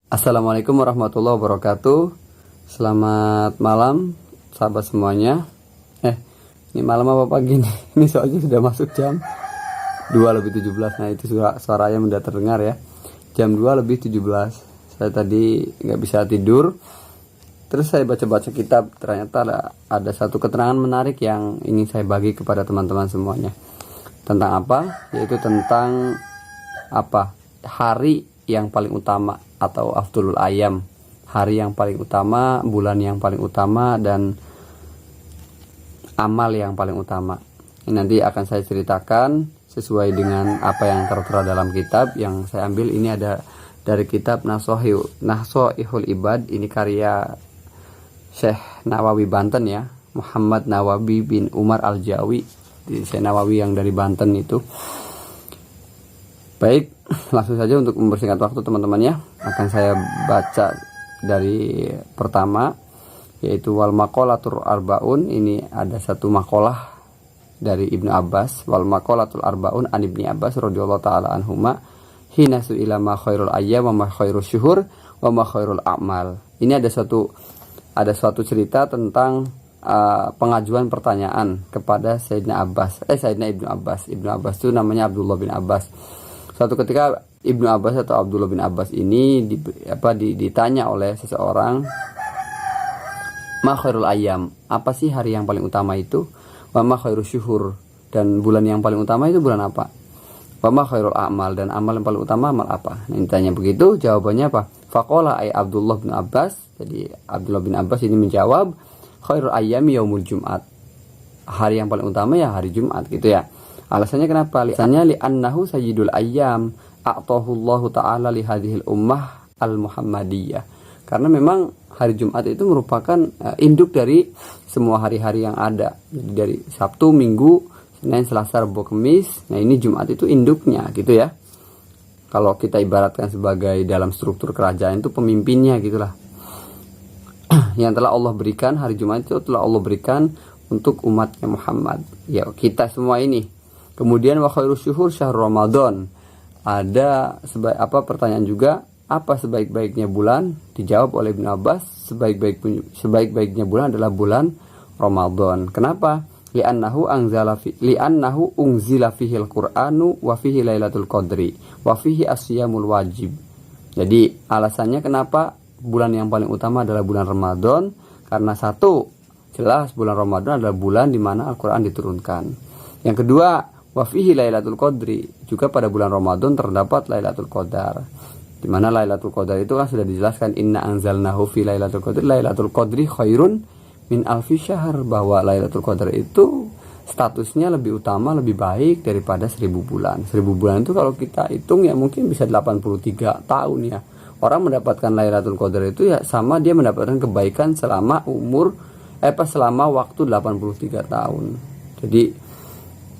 Assalamualaikum warahmatullahi wabarakatuh. Selamat malam sahabat semuanya. Ini malam apa pagi nih? Ini soalnya sudah masuk jam 2:17. Nah itu suaranya sudah terdengar ya. Jam 2:17. Saya tadi nggak bisa tidur. Terus saya baca-baca kitab. Ternyata ada satu keterangan menarik yang ingin saya bagi kepada teman-teman semuanya. Tentang apa? Yaitu tentang hari yang paling utama atau afdalul ayam, hari yang paling utama, bulan yang paling utama, dan amal yang paling utama. Ini nanti akan saya ceritakan sesuai dengan apa yang tertera dalam kitab yang saya ambil. Ini ada dari kitab Nashihul Ibad. Ini karya Syekh Nawawi Banten ya, Muhammad Nawawi bin Umar Al-Jawi. Syekh Nawawi yang dari Banten itu. Baik, langsung saja untuk mempersingkat waktu teman-teman ya, akan saya baca dari pertama, yaitu wal maqalatul arbaun. Ini ada satu makalah dari Ibnu Abbas, wal maqalatul arbaun an Ibni Abbas radhiyallahu taala anhuma hina su'ila ma khairul ayyam wa ma khairul syuhur wa ma khairul a'mal. Ini ada suatu cerita tentang pengajuan pertanyaan kepada Sayyidina Ibnu Abbas. Ibnu Abbas itu namanya Abdullah bin Abbas. Suatu ketika Ibnu Abbas atau Abdullah bin Abbas ini ditanya oleh seseorang, ma khairul ayyam, apa sih hari yang paling utama itu? Wa ma khairul syuhur, dan bulan yang paling utama itu bulan apa? Wa ma khairul a'mal, dan amal yang paling utama amal apa? Nah, ditanya begitu, jawabannya apa? Faqala ay Abdullah bin Abbas. Jadi Abdullah bin Abbas ini menjawab, khairul ayyami yaumul Jum'at. Hari yang paling utama ya hari Jumat gitu ya. Alasannya kenapa? Alasannya li'annahu sayyidul ayyam a'tahullahu ta'ala li hadhil ummah al-muhammadiyah. Karena memang hari Jumat itu merupakan induk dari semua hari-hari yang ada. Jadi dari Sabtu, Minggu, Senin, Selasa, Rabu, Kamis. Nah ini Jumat itu induknya gitu ya. Kalau kita ibaratkan sebagai dalam struktur kerajaan itu pemimpinnya gitulah. Yang telah Allah berikan, hari Jumat itu telah Allah berikan untuk umatnya Muhammad. Ya kita semua ini. Kemudian wa khairus syuhur syahrul Ramadan. Ada pertanyaan juga, apa sebaik-baiknya bulan? Dijawab oleh Ibnu Abbas, sebaik-baiknya bulan adalah bulan Ramadan. Kenapa? Li'annahu unzila fihil Qur'anu wa fihi lailatul qadri wa fihi asyamul wajib. Jadi alasannya kenapa bulan yang paling utama adalah bulan Ramadan? Karena satu, jelas bulan Ramadan adalah bulan di mana Al-Qur'an diturunkan. Yang kedua, wa fihi lailatul qadri, juga pada bulan Ramadan terdapat Lailatul Qadar. Di mana Lailatul Qadar itu kan sudah dijelaskan, inna anzalnahu fi lailatul qadri, Lailatul Qadri khairun min alfi syahr, bahwa Lailatul Qadar itu statusnya lebih utama, lebih baik daripada 1000 bulan. 1000 bulan itu kalau kita hitung ya mungkin bisa 83 tahun ya. Orang mendapatkan Lailatul Qadar itu ya sama dia mendapatkan kebaikan selama selama waktu 83 tahun. Jadi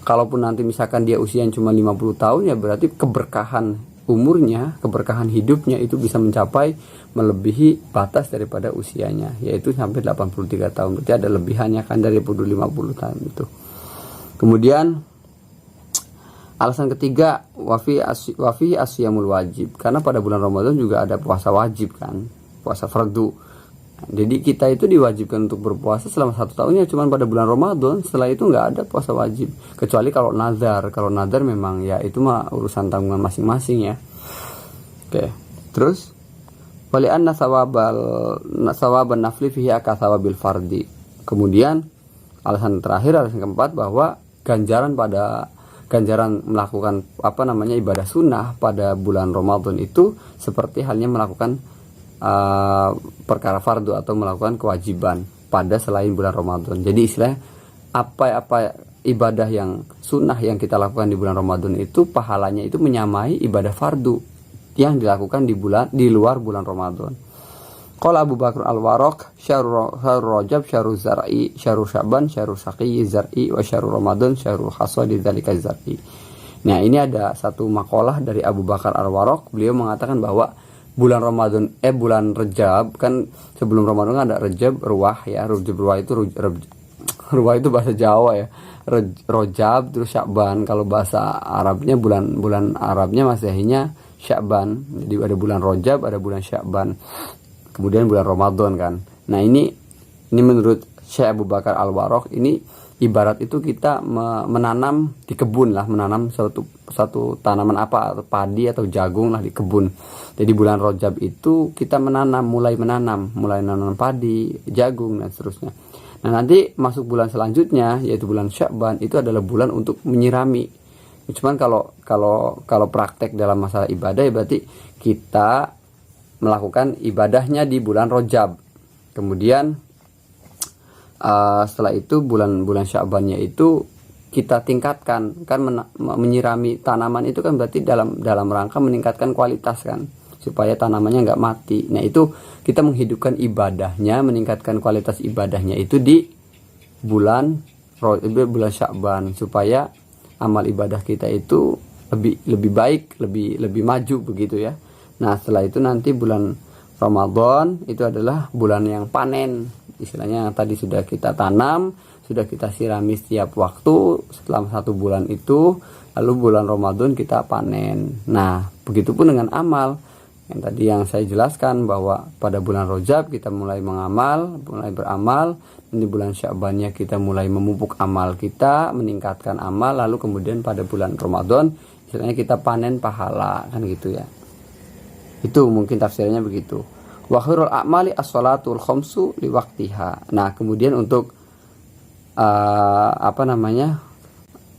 kalaupun nanti misalkan dia usia cuma 50 tahun ya berarti keberkahan umurnya, keberkahan hidupnya itu bisa mencapai melebihi batas daripada usianya, yaitu sampai 83 tahun. Berarti ada lebihannya kan dari 50 tahun itu. Kemudian alasan ketiga, wafi asyamul wajib, karena pada bulan Ramadan juga ada puasa wajib kan, puasa fardu. Jadi kita itu diwajibkan untuk berpuasa selama 1 tahunnya cuma pada bulan Ramadan. Setelah itu nggak ada puasa wajib, kecuali kalau nazar. Kalau nazar memang ya itu mah urusan tanggungan masing-masing ya. Oke. Terus wali'anna sawaban nafli fihi akasawabil fardi. Kemudian alasan keempat, bahwa ganjaran melakukan ibadah sunnah pada bulan Ramadan itu seperti halnya melakukan perkara fardu atau melakukan kewajiban pada selain bulan Ramadan. Jadi istilahnya apa ibadah yang sunnah yang kita lakukan di bulan Ramadan itu pahalanya itu menyamai ibadah fardu yang dilakukan di luar bulan Ramadan. Qala Abu Bakar Al-Waraq, syahrul Rajab, syahrul Zar'i, syahrul Sya'ban, syahrul Syaqi Zar'i, wa syahrul Ramadan, syahrul Hasadi dzalika Zar'i. Nah, ini ada satu makalah dari Abu Bakar Al-Waraq. Beliau mengatakan bahwa bulan Rajab kan, sebelum Ramadan kan ada Rajab, Ruwah ya. Ruwah itu bahasa Jawa ya. Rajab, terus Sya'ban kalau bahasa Arabnya, bulan Arabnya Masehinya Sya'ban. Jadi ada bulan Rajab, ada bulan Sya'ban, kemudian bulan Ramadan kan. Nah ini menurut Syekh Abu Bakar Al-Warraq, ini ibarat itu kita menanam di kebun lah, menanam satu tanaman apa, atau padi atau jagung lah di kebun. Jadi bulan Rajab itu kita mulai menanam padi, jagung dan seterusnya. Nah nanti masuk bulan selanjutnya yaitu bulan Sya'ban, itu adalah bulan untuk menyirami. Cuman kalau praktek dalam masalah ibadah ya berarti kita melakukan ibadahnya di bulan Rajab. Kemudian setelah itu bulan Sya'bannya itu kita tingkatkan kan, menyirami tanaman itu kan berarti dalam rangka meningkatkan kualitas kan, supaya tanamannya nggak mati. Nah itu kita menghidupkan ibadahnya, meningkatkan kualitas ibadahnya itu di bulan Sya'ban, supaya amal ibadah kita itu lebih baik, lebih maju begitu ya. Nah setelah itu nanti bulan Ramadan itu adalah bulan yang panen, istilahnya yang tadi sudah kita tanam, sudah kita sirami setiap waktu selama 1 bulan itu, lalu bulan Ramadan kita panen. Nah begitupun dengan amal yang tadi yang saya jelaskan, bahwa pada bulan Rajab kita mulai beramal, di bulan Sya'bannya kita mulai memupuk amal kita, meningkatkan amal, lalu kemudian pada bulan Ramadan istilahnya kita panen pahala kan gitu ya. Itu mungkin tafsirnya begitu. Wa khairul a'mali as-shalatul khamsu li waqtiha. Nah, kemudian untuk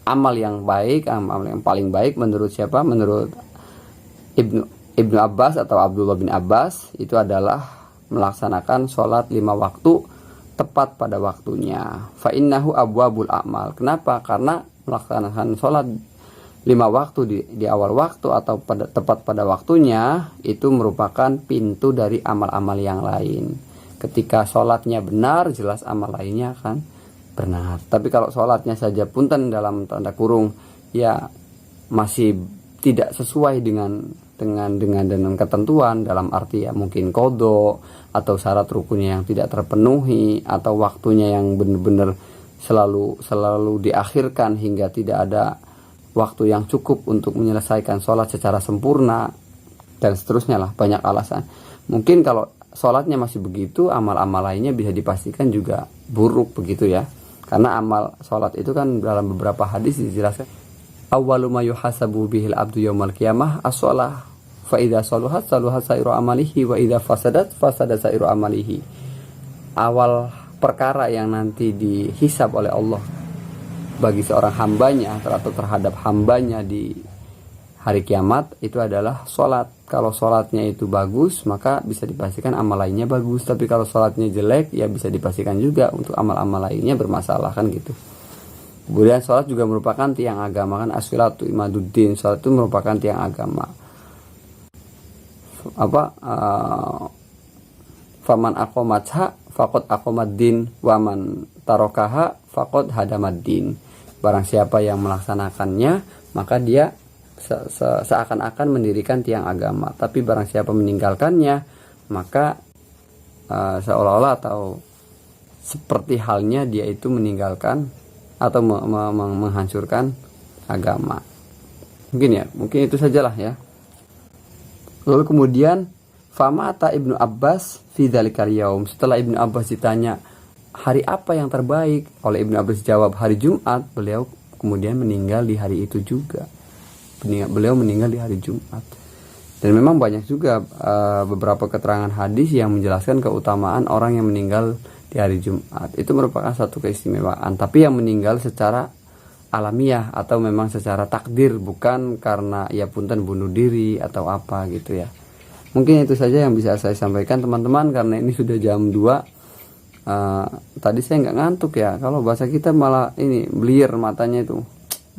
amal yang baik, amal yang paling baik menurut siapa? Menurut Ibnu Abbas atau Abdullah bin Abbas, itu adalah melaksanakan sholat 5 waktu tepat pada waktunya. Fa innahu abwabul a'mal. Kenapa? Karena melaksanakan sholat 5 waktu di awal waktu atau tepat pada waktunya itu merupakan pintu dari amal-amal yang lain. Ketika sholatnya benar, jelas amal lainnya akan benar. Tapi kalau sholatnya saja punten dalam tanda kurung ya masih tidak sesuai dengan ketentuan, dalam arti ya mungkin qadha atau syarat rukunnya yang tidak terpenuhi, atau waktunya yang benar-benar selalu diakhirkan hingga tidak ada waktu yang cukup untuk menyelesaikan sholat secara sempurna dan seterusnya lah, banyak alasan. Mungkin kalau sholatnya masih begitu, amal-amal lainnya bisa dipastikan juga buruk begitu ya, karena amal sholat itu kan dalam beberapa hadis dijelaskan awwalu ma yuhasabu bihil abdu yaumal qiyamah as-shalah fa idza saluhat saluhat sairu amalihi wa idza fasadat fasada sairu amalihi. Awal perkara yang nanti dihisab oleh Allah bagi seorang hambanya atau terhadap hambanya di hari kiamat itu adalah sholat. Kalau sholatnya itu bagus, maka bisa dipastikan amal lainnya bagus. Tapi kalau sholatnya jelek, ya bisa dipastikan juga untuk amal-amal lainnya bermasalah kan gitu. Kemudian sholat juga merupakan tiang agama kan, as-sholatu imaduddin. Sholat itu merupakan tiang agama. Faman aqomatha faqad aqomaddin waman tarokaha faqad hadamaddin. Barang siapa yang melaksanakannya, maka dia seakan-akan mendirikan tiang agama. Tapi barang siapa meninggalkannya, maka seolah-olah atau seperti halnya dia itu meninggalkan atau menghancurkan agama. Mungkin itu sajalah ya. Lalu kemudian famata Ibnu Abbas fi dzalikal yaum. Setelah Ibnu Abbas ditanya hari apa yang terbaik, oleh Ibnu Abbas jawab hari Jumat, beliau kemudian meninggal di hari itu juga. Beliau meninggal di hari Jumat. Dan memang banyak juga beberapa keterangan hadis yang menjelaskan keutamaan orang yang meninggal di hari Jumat. Itu merupakan satu keistimewaan. Tapi yang meninggal secara alamiah atau memang secara takdir, bukan karena ya punten bunuh diri atau apa gitu ya. Mungkin itu saja yang bisa saya sampaikan teman-teman, karena ini sudah jam 2. Tadi saya nggak ngantuk ya. Kalau bahasa kita malah ini belir matanya itu,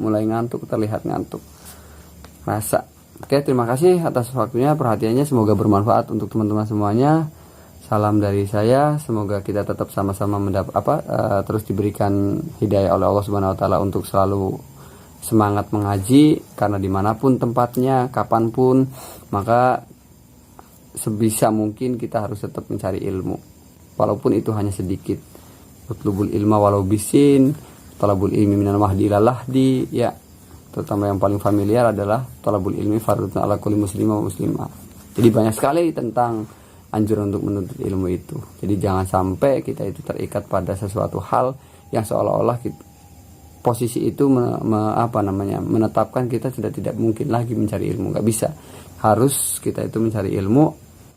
mulai ngantuk, terlihat ngantuk rasa. Oke, terima kasih atas waktunya, perhatiannya, semoga bermanfaat untuk teman-teman semuanya. Salam dari saya, semoga kita tetap sama-sama terus diberikan hidayah oleh Allah Subhanahu wa taala untuk selalu semangat mengaji, karena dimanapun tempatnya, kapanpun, maka sebisa mungkin kita harus tetap mencari ilmu, walaupun itu hanya sedikit. Utlubul ilma walau bisin, talabul ilmi minal mahdi ilal lahdi, ya terutama yang paling familiar adalah thalabul ilmi fardhun ala kulli muslimah wa muslimah. Jadi banyak sekali tentang anjuran untuk menuntut ilmu itu. Jadi jangan sampai kita itu terikat pada sesuatu hal yang seolah-olah posisi itu menetapkan kita sudah tidak mungkin lagi mencari ilmu. Nggak bisa. Harus kita itu mencari ilmu